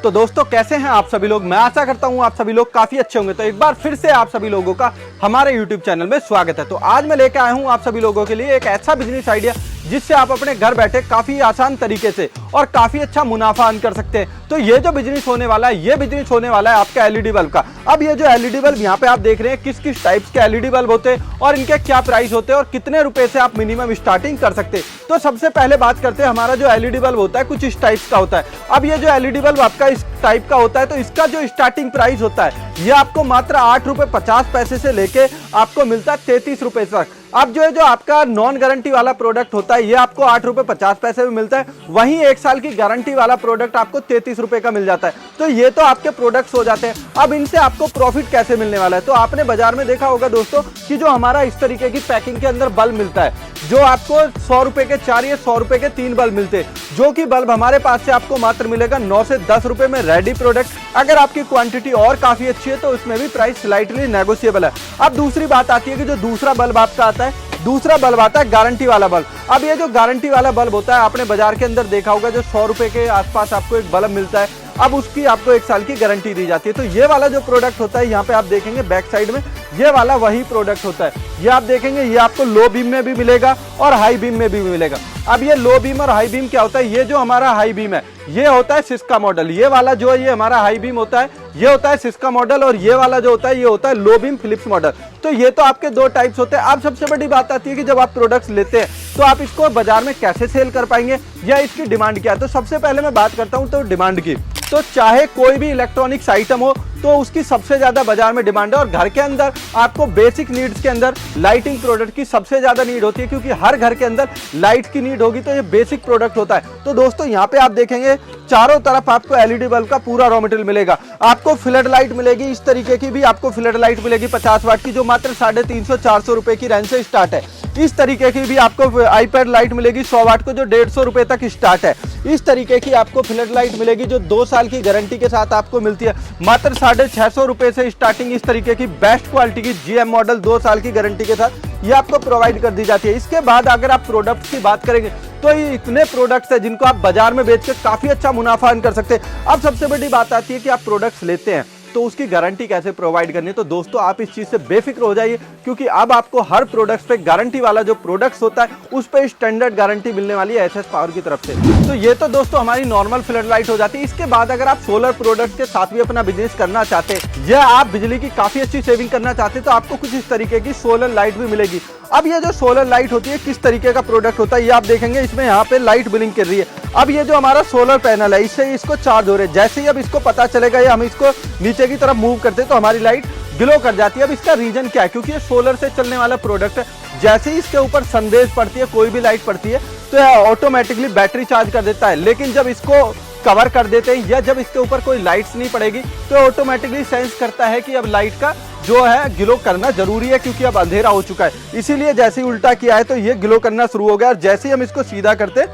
तो दोस्तों कैसे हैं आप सभी लोग। मैं आशा करता हूं आप सभी लोग काफी अच्छे होंगे। तो एक बार फिर से आप सभी लोगों का हमारे YouTube चैनल में स्वागत है। तो आज मैं लेकर आया हूं आप सभी लोगों के लिए एक ऐसा बिजनेस आइडिया जिससे आप अपने घर बैठे काफी आसान तरीके से और काफी अच्छा मुनाफा अर्न कर सकते हैं। तो ये जो बिजनेस होने वाला है, ये बिजनेस होने वाला है आपका एलईडी बल्ब का। अब ये जो एलईडी बल्ब यहाँ पे आप देख रहे हैं, किस किस टाइप्स के एलईडी बल्ब होते हैं और इनके क्या प्राइस होते हैं और कितने रुपए से आप मिनिमम स्टार्टिंग कर सकते हैं। तो सबसे पहले बात करते हैं, हमारा जो एलईडी बल्ब होता है कुछ इस टाइप्स का होता है। अब ये जो एलईडी बल्ब आपका इस टाइप का होता है, तो इसका जो स्टार्टिंग प्राइस होता है ये आपको मात्र 8 रुपए 50 पैसे से लेके आपको मिलता है 33 रुपए तक। अब जो आपका नॉन गारंटी वाला प्रोडक्ट होता है ये आपको 8 रुपए 50 पैसे में मिलता है। वहीं 1 साल की गारंटी वाला प्रोडक्ट आपको 33 रुपए का मिल जाता है। तो ये तो आपके प्रोडक्ट्स हो जाते हैं। अब इनसे आपको प्रॉफिट कैसे मिलने वाला है, तो आपने बाजार में देखा होगा दोस्तों कि जो हमारा इस तरीके की पैकिंग के अंदर बल्ब मिलता है, जो आपको 100 रुपए के 4 या 100 रुपए के 3 बल्ब मिलते हैं, जो कि बल्ब हमारे पास से आपको मात्र मिलेगा 9 से 10 रुपए में रेडी प्रोडक्ट। अगर आपकी क्वांटिटी और काफी अच्छी है तो उसमें भी प्राइस स्लाइटली नेगोशिएबल है। अब दूसरी बात आती है कि जो दूसरा बल्ब आपका आता है, दूसरा बल्ब आता है गारंटी वाला बल्ब। अब ये जो गारंटी वाला बल्ब होता है, आपने बाजार के अंदर देखा होगा जो 100 रुपए के आसपास आपको एक बल्ब मिलता है। अब उसकी आपको 1 साल की गारंटी दी जाती है। तो ये वाला जो प्रोडक्ट होता है, यहाँ पे आप देखेंगे बैक साइड में ये वाला वही प्रोडक्ट होता है। ये आप देखेंगे ये आपको लो बीम में भी मिलेगा और हाई बीम में भी मिलेगा। अब ये लो बीम और हाई बीम क्या होता है, ये जो हमारा हाई बीम है ये होता है सिस्का मॉडल। ये वाला जो है ये हमारा हाई बीम होता है, ये होता है सिस्का मॉडल, और ये वाला जो होता है ये होता है लो बीम फिलिप्स मॉडल। तो ये तो आपके 2 टाइप्स होते हैं। अब सबसे बड़ी बात आती है कि जब आप प्रोडक्ट्स लेते हैं तो आप इसको बाजार में कैसे सेल कर पाएंगे या इसकी डिमांड क्या है। तो सबसे पहले मैं बात करता हूं तो डिमांड की। तो चाहे कोई भी इलेक्ट्रॉनिक्स आइटम हो तो उसकी सबसे ज्यादा बाजार में डिमांड है। और घर के अंदर आपको बेसिक नीड्स के अंदर लाइटिंग प्रोडक्ट की सबसे ज्यादा नीड होती है, क्योंकि हर घर के अंदर लाइट की नीड होगी। तो ये बेसिक प्रोडक्ट होता है। तो दोस्तों यहाँ पे आप देखेंगे चारों तरफ आपको एलईडी बल्ब का पूरा रॉ मटेरियल मिलेगा। आपको फ्लड लाइट मिलेगी, इस तरीके की भी आपको फ्लड लाइट मिलेगी 50 वाट की, जो मात्र 350-400 रुपए की रेंज से स्टार्ट है। इस तरीके की भी आपको आईपैड लाइट मिलेगी 100 वाट को, जो 150 रुपए तक स्टार्ट है। इस तरीके की आपको फ्लड लाइट मिलेगी जो 2 साल की गारंटी के साथ आपको मिलती है, मात्र 650 रुपए से स्टार्टिंग। इस तरीके की बेस्ट क्वालिटी की जीएम मॉडल 2 साल की गारंटी के साथ ये आपको प्रोवाइड कर दी जाती है। इसके बाद अगर आप प्रोडक्ट्स की बात करेंगे तो ये इतने प्रोडक्ट्स हैं जिनको आप बाजार में बेच के काफी अच्छा मुनाफा अर्न कर सकते हैं। अब सबसे बड़ी बात आती है कि आप प्रोडक्ट्स लेते हैं तो उसकी गारंटी कैसे प्रोवाइड करनी है। तो दोस्तों आप इस चीज से बेफिक्र हो जाइए, क्योंकि अब आपको हर प्रोडक्ट्स पे गारंटी वाला जो प्रोडक्ट्स होता है उस पे स्टैंडर्ड गारंटी मिलने वाली है एसएस पावर की तरफ से। तो ये तो दोस्तों हमारी नॉर्मल फ्लड लाइट हो जाती है। इसके बाद अगर आप सोलर प्रोडक्ट के साथ भी अपना बिजनेस करना चाहते हैं या आप बिजली की काफी अच्छी सेविंग करना चाहते हैं तो आपको कुछ इस तरीके की सोलर लाइट भी मिलेगी। अब ये जो सोलर लाइट होती है किस तरीके का प्रोडक्ट होता है, ये आप देखेंगे इसमें यहाँ पे लाइट ब्लिंक कर रही है। अब ये जो हमारा सोलर पैनल है इससे इसको चार्ज हो रहे हैं। जैसे ही अब इसको पता चलेगा या हम इसको नीचे की तरफ मूव करते हैं तो हमारी लाइट ग्लो कर जाती है। अब इसका रीजन क्या है, क्योंकि ये सोलर से चलने वाला प्रोडक्ट है। जैसे ही इसके ऊपर संदेश पड़ती है, कोई भी लाइट पड़ती है, तो यह ऑटोमेटिकली बैटरी चार्ज कर देता है। लेकिन जब इसको कवर कर देते हैं या जब इसके ऊपर कोई लाइट्स नहीं पड़ेगी तो ऑटोमेटिकली सेंस करता है कि अब लाइट का जो है ग्लो करना जरूरी है, क्योंकि अब अंधेरा हो चुका है। इसीलिए जैसे ही उल्टा किया है तो ये ग्लो करना शुरू हो गया। और जैसे ही हम इसको सीधा करते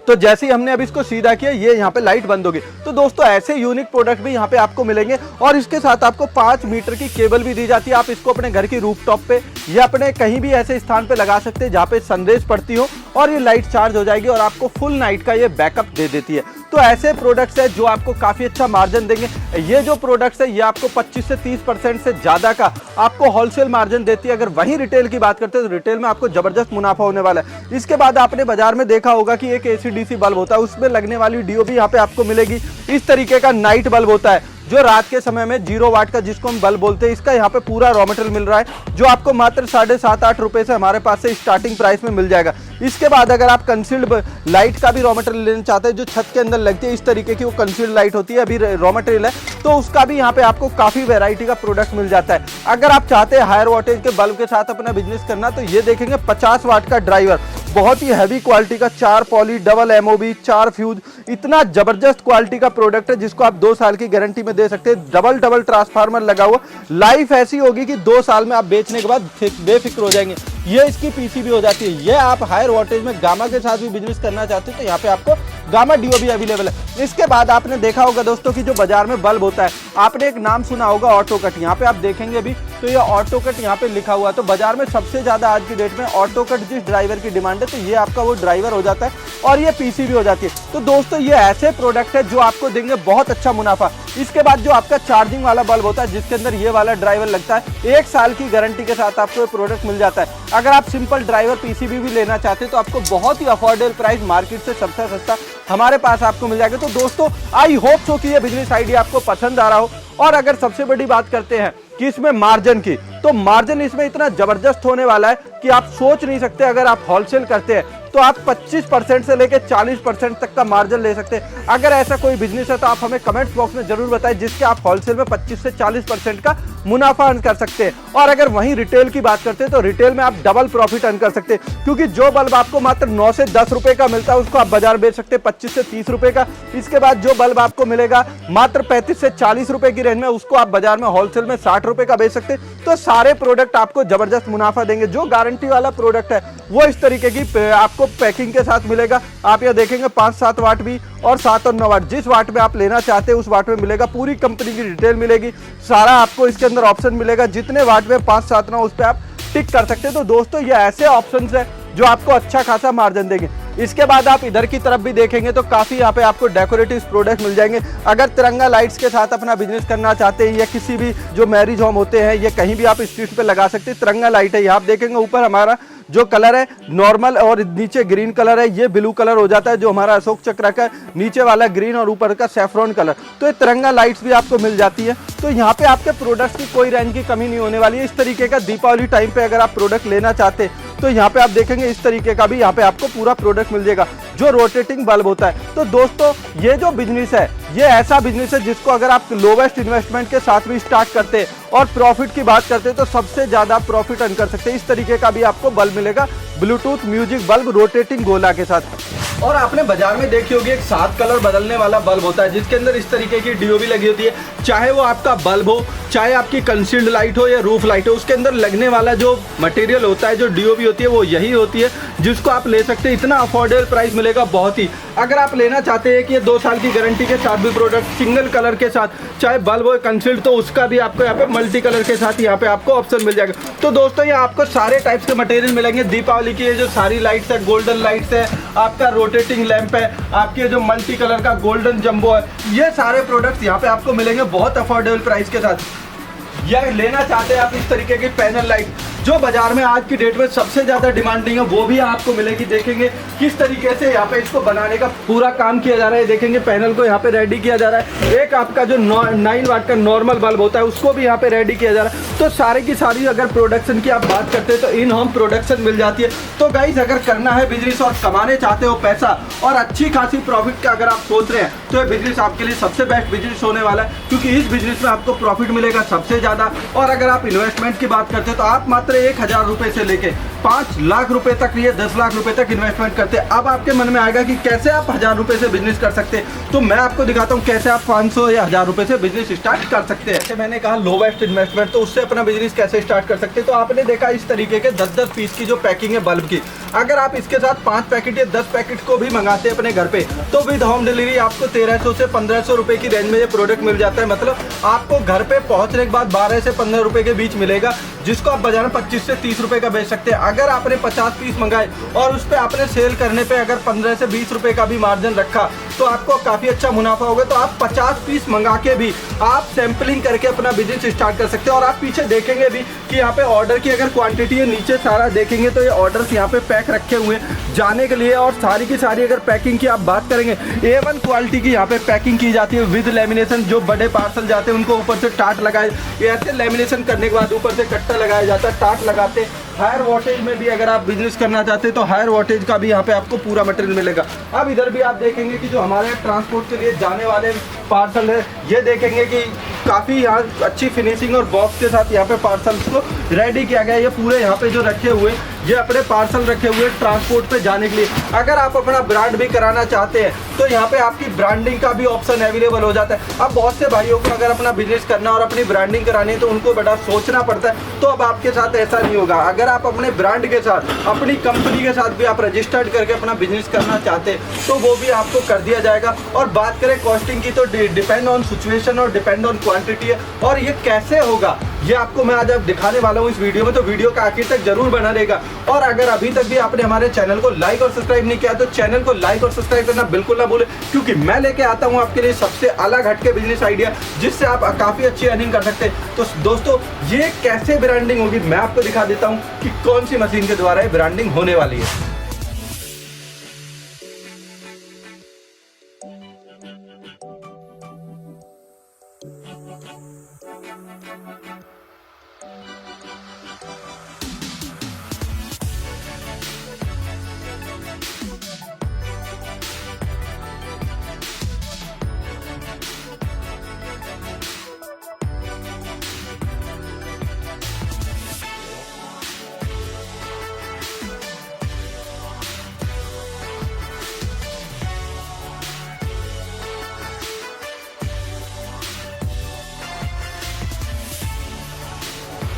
तो जैसे ही हमने अब इसको सीधा किया ये यहाँ पे लाइट बंद होगी। तो दोस्तों ऐसे यूनिक प्रोडक्ट भी यहाँ पे आपको मिलेंगे। और इसके साथ आपको 5 मीटर की केबल भी दी जाती है। आप इसको अपने घर की रूफटॉप पे या अपने कहीं भी ऐसे स्थान पे लगा सकते हैं जहाँ पे संदेश पड़ती हो और ये लाइट चार्ज हो जाएगी और आपको फुल नाइट का ये बैकअप दे देती है। तो ऐसे प्रोडक्ट्स है जो आपको काफी अच्छा मार्जिन देंगे। ये जो प्रोडक्ट्स है ये आपको 25 से 30% से ज्यादा का आपको होलसेल मार्जिन देती है। अगर वहीं रिटेल की बात करते हैं तो रिटेल में आपको जबरदस्त मुनाफा होने वाला है। इसके बाद आपने बाजार में देखा होगा कि एक एसी-डीसी बल्ब होता है, उसमें लगने वाली डीओ भी यहाँ पे आपको मिलेगी। इस तरीके का नाइट बल्ब होता है जो रात के समय में 0 वाट का जिसको हम बल्ब बोलते हैं, इसका यहाँ पे पूरा रॉ मटेरियल मिल रहा है जो आपको मात्र 7.5-8 रुपए से हमारे पास से स्टार्टिंग प्राइस में मिल जाएगा। इसके बाद अगर आप कंसील्ड लाइट का भी रॉ मटेरियल लेना चाहते हैं जो छत के अंदर लगती है, इस तरीके की वो कंसील्ड लाइट होती है, अभी रॉ मटेरियल है, तो उसका भी यहाँ पे आपको काफी वैरायटी का प्रोडक्ट मिल जाता है। अगर आप चाहते हैं हायर वोल्टेज के बल्ब के साथ अपना बिजनेस करना तो ये देखेंगे 50 वाट का ड्राइवर, बहुत ही हैवी क्वालिटी का 4 पॉली डबल एमओबी 4 फ्यूज, इतना जबरदस्त क्वालिटी का प्रोडक्ट है जिसको आप 2 साल की गारंटी में दे सकते हैं। डबल ट्रांसफार्मर लगा हुआ, लाइफ ऐसी होगी कि 2 साल में आप बेचने के बाद बेफिक्र हो जाएंगे। ये इसकी पीसीबी हो जाती है। ये आप हायर वोल्टेज में गामा के साथ भी बिजनेस करना चाहते हैं तो यहाँ पे आपको गामा डीओ भी अवेलेबल है। इसके बाद आपने देखा होगा दोस्तों कि जो बाजार में बल्ब होता है, आपने एक नाम सुना होगा ऑटो कट। यहाँ पे आप देखेंगे अभी तो ये ऑटो कट यहाँ पे लिखा हुआ है। तो बाजार में सबसे ज़्यादा आज की डेट में ऑटो कट जिस ड्राइवर की डिमांड है, तो ये आपका वो ड्राइवर हो जाता है और ये पीसीबी हो जाती है। तो दोस्तों ये ऐसे प्रोडक्ट है जो आपको देंगे बहुत अच्छा मुनाफा। इसके बाद जो आपका चार्जिंग वाला बल्ब होता है, जिसके अंदर ये वाला ड्राइवर लगता है, 1 साल की गारंटी के साथ आपको ये प्रोडक्ट मिल जाता है। अगर आप सिंपल ड्राइवर पीसीबी भी लेना चाहते हैं तो आपको बहुत ही अफोर्डेबल प्राइस, मार्केट से सबसे सस्ता हमारे पास आपको मिल जाएगा। तो दोस्तों आई होप सो कि ये बिजनेस आइडिया आपको पसंद आ रहा हो। और अगर सबसे बड़ी बात करते हैं कि इसमें मार्जिन की, तो मार्जिन इसमें इतना जबरदस्त होने वाला है कि आप सोच नहीं सकते। अगर आप होलसेल करते हैं तो आप 25% से लेकर 40% तक का मार्जिन ले सकते हैं। अगर ऐसा कोई बिजनेस है तो आप हमें कमेंट्स बॉक्स में जरूर बताएं, जिसके आप होलसेल में 25 से 40% का मुनाफा अर्न कर सकते हैं। और अगर वहीं रिटेल की बात करते हैं तो रिटेल में आप डबल प्रॉफिट अर्न कर सकते हैं, क्योंकि जो बल्ब आपको मात्र 9 से 10 रुपए का मिलता है उसको आप बाजार बेच सकते हैं 25 से 30 रुपए का। इसके बाद जो बल्ब आपको मिलेगा मात्र 35 से 40 रुपए की रेंज में, उसको आप बाजार में होलसेल में 60 रुपए का बेच सकते हैं। तो सारे प्रोडक्ट आपको जबरदस्त मुनाफा देंगे। जो गारंटी वाला प्रोडक्ट है वो इस तरीके की आपको पैकिंग के साथ मिलेगा। आप यह देखेंगे 5-7 वाट भी और 7 और 9 वाट, जिस वाट में आप लेना चाहते हैं उस वाट में मिलेगा। पूरी कंपनी की डिटेल मिलेगी, सारा आपको इसके अंदर ऑप्शन मिलेगा। जितने वाट में 5, 7, 9 उस पर आप टिक कर सकते हैं। तो दोस्तों ये ऐसे ऑप्शन है जो आपको अच्छा खासा मार्जिन देंगे। इसके बाद आप इधर की तरफ भी देखेंगे तो काफी यहाँ पे आपको डेकोरेटिव प्रोडक्ट मिल जाएंगे। अगर तिरंगा लाइट्स के साथ अपना बिजनेस करना चाहते हैं, या किसी भी जो मैरिज होम होते हैं, या कहीं भी आप स्ट्रीट पे लगा सकते हैं, तिरंगा लाइट है। यहाँ आप देखेंगे ऊपर हमारा जो कलर है नॉर्मल और नीचे ग्रीन कलर है, ये ब्लू कलर हो जाता है जो हमारा अशोक चक्र का, नीचे वाला ग्रीन और ऊपर का सैफरॉन कलर। तो ये तिरंगा लाइट्स भी आपको मिल जाती है। तो यहाँ पे आपके प्रोडक्ट्स की कोई रेंज की कमी नहीं होने वाली है। इस तरीके का दीपावली टाइम पे अगर आप प्रोडक्ट लेना चाहते हैं तो यहाँ पे आप देखेंगे इस तरीके का भी यहाँ पे आपको पूरा प्रोडक्ट मिल जाएगा जो रोटेटिंग बल्ब होता है। तो दोस्तों ये जो बिजनेस है ये ऐसा बिजनेस है जिसको अगर आप लोवेस्ट इन्वेस्टमेंट के साथ भी स्टार्ट करते हैं और प्रॉफिट की बात करते हैं तो सबसे ज्यादा प्रॉफिट अर्न कर सकते हैं। इस तरीके का भी आपको बल्ब मिलेगा, ब्लूटूथ म्यूजिक बल्ब रोटेटिंग गोला के साथ। और आपने बाजार में देखी होगी एक 7 कलर बदलने वाला बल्ब होता है, जिसके अंदर इस तरीके की डीओबी लगी होती है। चाहे वो आपका बल्ब हो, चाहे आपकी कंसील्ड लाइट हो या रूफ लाइट हो, उसके अंदर लगने वाला जो मटेरियल होता है, जो डीओबी होती है, वो यही होती है जिसको आप ले सकते हैं। इतना अफोर्डेबल प्राइस मिलेगा बहुत ही। अगर आप लेना चाहते हैं कि ये 2 साल की गारंटी के साथ भी प्रोडक्ट सिंगल कलर के साथ, चाहे बल्ब हो कंसील्ड, तो उसका भी आपको यहाँ पे मल्टी कलर के साथ यहाँ पे आपको ऑप्शन मिल जाएगा। तो दोस्तों ये आपको सारे टाइप्स के मटेरियल मिलेंगे। दीपावली की ये जो सारी लाइट्स है, गोल्डन लाइट्स है, आपका रोटेटिंग लैंप है, आपके जो मल्टी कलर का गोल्डन जंबो है, ये सारे प्रोडक्ट्स यहाँ पे आपको मिलेंगे बहुत अफोर्डेबल प्राइस के साथ। या लेना चाहते हैं आप इस तरीके की पैनल लाइट जो बाजार में आज की डेट में सबसे ज्यादा डिमांडिंग है, वो भी आपको मिलेगी। देखेंगे किस तरीके से यहाँ पे इसको बनाने का पूरा काम किया जा रहा है। देखेंगे पैनल को यहाँ पे रेडी किया जा रहा है। एक आपका जो 9 वाट का नॉर्मल बल्ब होता है उसको भी यहाँ पे रेडी किया जा रहा है। तो सारी की सारी अगर प्रोडक्शन की आप बात करते हैं तो इन होम प्रोडक्शन मिल जाती है। तो गाइस अगर करना है बिजनेस और कमाने चाहते हो पैसा और अच्छी खासी प्रॉफिट का अगर आप सोच रहे हैं तो ये बिजनेस आपके लिए सबसे बेस्ट बिजनेस होने वाला है, क्योंकि इस बिजनेस में आपको प्रॉफिट मिलेगा सबसे ज्यादा। और अगर आप इन्वेस्टमेंट की बात करते हैं तो आप मात्र 1000 रुपए से लेके 5 लाख रुपए तक, ये 10 लाख रुपए तक इन्वेस्टमेंट करते हैं। अब आपके मन में आएगा कि कैसे आप 1000 रुपए से बिजनेस कर सकते हैं, तो मैं आपको दिखाता हूं कैसे आप 500 या 1000 रुपए से बिजनेस स्टार्ट कर सकते हैं। जैसे मैंने कहा लोवेस्ट इन्वेस्टमेंट, तो उससे अपना बिजनेस कैसे स्टार्ट कर सकते हैं। तो आपने देखा इस तरीके के 10-10 पीस की जो पैकिंग है बल्ब की, अगर आप इसके साथ 5 पैकेट या 10 पैकेट को भी मंगाते हैं अपने घर पे, तो विद होम डिलीवरी आपको 1300 से 1500 रुपए की रेंज में ये प्रोडक्ट मिल जाता है। मतलब आपको घर पे पहुंचने के बाद 12 से 15 रुपए के बीच मिलेगा, जिसको आप बाजार में 25 से 30 रुपए का बेच सकते हैं। अगर आपने 50 पीस मंगाए और उस पर आपने सेल करने पे अगर 15 से 20 रुपए का भी मार्जिन रखा तो आपको काफी अच्छा मुनाफा होगा। तो आप 50 पीस मंगा के भी आप सैंपलिंग करके अपना बिजनेस स्टार्ट कर सकते हैं। और आप पीछे देखेंगे भी कि यहाँ पे ऑर्डर की अगर क्वांटिटी है, नीचे सारा देखेंगे तो ये ऑर्डर्स यहाँ पे पैक रखे हुए हैं जाने के लिए। और सारी की सारी अगर पैकिंग की आप बात करेंगे, A1 क्वालिटी की यहाँ पे पैकिंग की जाती है विद लेमिनेशन। जो बड़े पार्सल जाते हैं उनको ऊपर से टाट लगाए, ऐसे लेमिनेशन करने के बाद ऊपर से कट्टा लगाया जाता है, टाट लगाते। हायर वोल्टेज में भी अगर आप बिजनेस करना चाहते हैं तो हायर वोल्टेज का भी यहाँ पे आपको पूरा मटेरियल मिलेगा। अब इधर भी आप देखेंगे कि जो हमारे ट्रांसपोर्ट के लिए जाने वाले पार्सल है, ये देखेंगे कि काफ़ी यहाँ अच्छी फिनिशिंग और बॉक्स के साथ यहाँ पे पार्सल्स को रेडी किया गया है। ये पूरे यहाँ पे जो रखे हुए, ये अपने पार्सल रखे हुए ट्रांसपोर्ट पे जाने के लिए। अगर आप अपना ब्रांड भी कराना चाहते हैं तो यहाँ पे आपकी ब्रांडिंग का भी ऑप्शन अवेलेबल हो जाता है। अब बहुत से भाइयों को अगर अपना बिजनेस करना और अपनी ब्रांडिंग करानी है तो उनको बड़ा सोचना पड़ता है, तो अब आपके साथ ऐसा नहीं होगा। अगर आप अपने ब्रांड के साथ, अपनी कंपनी के साथ भी आप रजिस्टर्ड करके अपना बिजनेस करना चाहते हैं तो वो भी आपको कर दिया जाएगा। और बात करें कॉस्टिंग की तो डिपेंड ऑन सिचुएशन और डिपेंड ऑन क्वांटिटी है। और ये कैसे होगा ये आपको मैं आज दिखाने वाला हूँ इस वीडियो में, तो वीडियो का आखिर तक जरूर बना रहेगा। और अगर अभी तक भी आपने हमारे चैनल को लाइक और सब्सक्राइब नहीं किया तो चैनल को लाइक और सब्सक्राइब करना बिल्कुल ना भूलें, क्योंकि मैं लेके आता हूँ आपके लिए सबसे अलग हटके बिजनेस आइडिया जिससे आप काफी अच्छी अर्निंग कर सकते हैं। तो दोस्तों ये कैसे ब्रांडिंग होगी मैं आपको दिखा देता हूँ कि कौन सी मशीन के द्वारा ये ब्रांडिंग होने वाली है।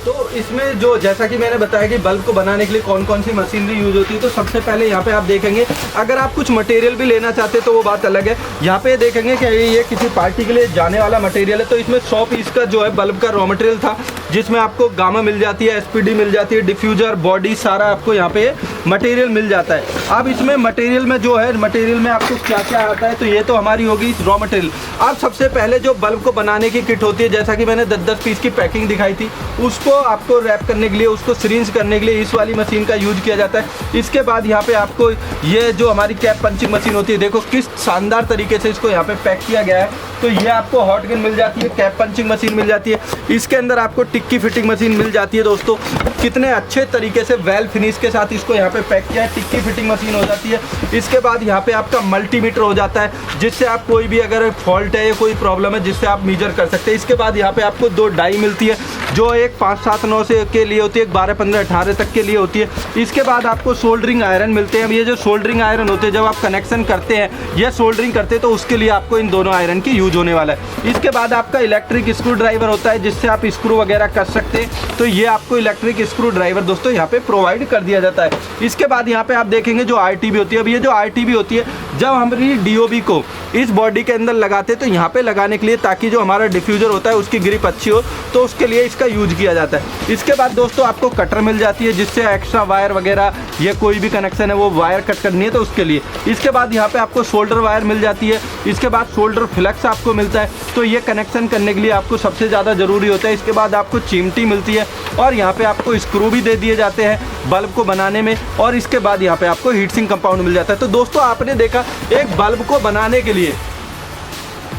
तो इसमें जो जैसा कि मैंने बताया कि बल्ब को बनाने के लिए कौन कौन सी मशीनरी यूज होती है, तो सबसे पहले यहाँ पे आप देखेंगे अगर आप कुछ मटेरियल भी लेना चाहते हैं तो वो बात अलग है। यहाँ पे देखेंगे कि ये किसी पार्टी के लिए जाने वाला मटेरियल है, तो इसमें 100 पीस का जो है बल्ब का रॉ मटेरियल था, जिसमें आपको गामा मिल जाती है, SPD मिल जाती है, डिफ्यूजर, बॉडी, सारा आपको यहाँ पे मटेरियल मिल जाता है। अब इसमें मटेरियल में जो है मटेरियल में आपको क्या क्या आता है, तो ये तो हमारी होगी रॉ मटेरियल। अब सबसे पहले जो बल्ब को बनाने की किट होती है, जैसा कि मैंने 10-10 पीस की पैकिंग दिखाई थी, उसको आपको रैप करने के लिए, उसको सिरिंज करने के लिए इस वाली मशीन का यूज किया जाता है। इसके बाद यहाँ पे आपको ये जो हमारी कैप पंचिंग मशीन होती है, देखो किस शानदार तरीके से इसको यहाँ पे पैक किया गया है। तो ये आपको हॉट गन मिल जाती है, कैप पंचिंग मशीन मिल जाती है, इसके अंदर आपको टिक्की फिटिंग मशीन मिल जाती है। दोस्तों कितने अच्छे तरीके से वेल फिनिश के साथ इसको यहाँ पे पैक किया है, टिक्की फिटिंग मशीन हो जाती है। इसके बाद यहाँ पे आपका मल्टीमीटर हो जाता है, जिससे आप कोई भी अगर फॉल्ट है या कोई प्रॉब्लम है जिससे आप मेजर कर सकते हैं। इसके बाद यहाँ पे आपको 2 डाई मिलती है, जो एक 5, 7, 9 से के लिए होती है, 12, 15, 18 तक के लिए होती है। इसके बाद आपको सोल्डरिंग आयरन मिलते हैं। ये जो सोल्डरिंग आयरन होते हैं, जब आप कनेक्शन करते हैं या सोल्डरिंग करते हैं तो उसके लिए आपको इन दोनों आयरन की यूज होने वाला है। इसके बाद आपका इलेक्ट्रिक स्क्रू ड्राइवर होता है, जिससे आप स्क्रू वगैरह कर सकते हैं। तो ये आपको इलेक्ट्रिक स्क्रू ड्राइवर दोस्तों यहाँ पे प्रोवाइड कर दिया जाता है। इसके बाद यहाँ पे आप देखेंगे जो RTB होती है। अब ये जो RTB होती है, जब हमारी DOB को इस बॉडी के अंदर लगाते हैं तो यहाँ पे लगाने के लिए, ताकि जो हमारा डिफ्यूजर होता है उसकी ग्रिप अच्छी हो, तो उसके लिए इसका यूज किया जाता है। इसके बाद दोस्तों आपको कटर मिल जाती है, जिससे एक्स्ट्रा वायर वगैरह या कोई भी कनेक्शन है वो वायर कट करनी है तो उसके लिए। इसके बाद यहाँ पे आपको शोल्डर वायर मिल जाती है। इसके बाद शोल्डर फ्लक्स आपको मिलता है, तो ये कनेक्शन करने के लिए आपको सबसे ज़्यादा ज़रूरी होता है। इसके बाद आपको चिमटी मिलती है, और यहाँ पे आपको स्क्रू भी दे दिए जाते हैं बल्ब को बनाने में। और इसके बाद यहाँ पे आपको हीट सिंक कंपाउंड मिल जाता है। तो दोस्तों आपने देखा एक बल्ब को बनाने के लिए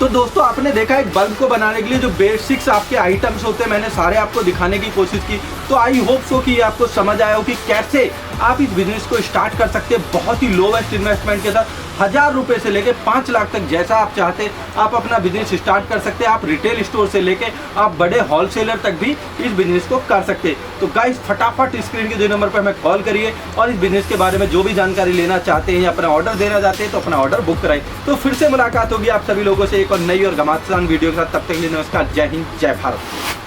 एक बल्ब को बनाने के लिए जो बेसिक्स आपके आइटम्स होते हैं, मैंने सारे आपको दिखाने की कोशिश की। तो आई होप सो कि आपको समझ आया हो कि कैसे आप इस बिजनेस को स्टार्ट कर सकते हैं बहुत ही लोवेस्ट इन्वेस्टमेंट के साथ। 1000 रुपये से लेके 5 लाख तक जैसा आप चाहते हैं आप अपना बिजनेस स्टार्ट कर सकते हैं। आप रिटेल स्टोर से लेके आप बड़े होलसेलर तक भी इस बिजनेस को कर सकते हैं। तो गाइस फटाफट स्क्रीन के 2 नंबर पर हमें कॉल करिए और इस बिजनेस के बारे में जो भी जानकारी लेना चाहते हैं या अपना ऑर्डर देना चाहते हैं तो अपना ऑर्डर बुक कराएं। तो फिर से मुलाकात होगी आप सभी लोगों से एक और नई और घमासान वीडियो के साथ। तब तक के लिए नमस्कार, जय हिंद, जय भारत।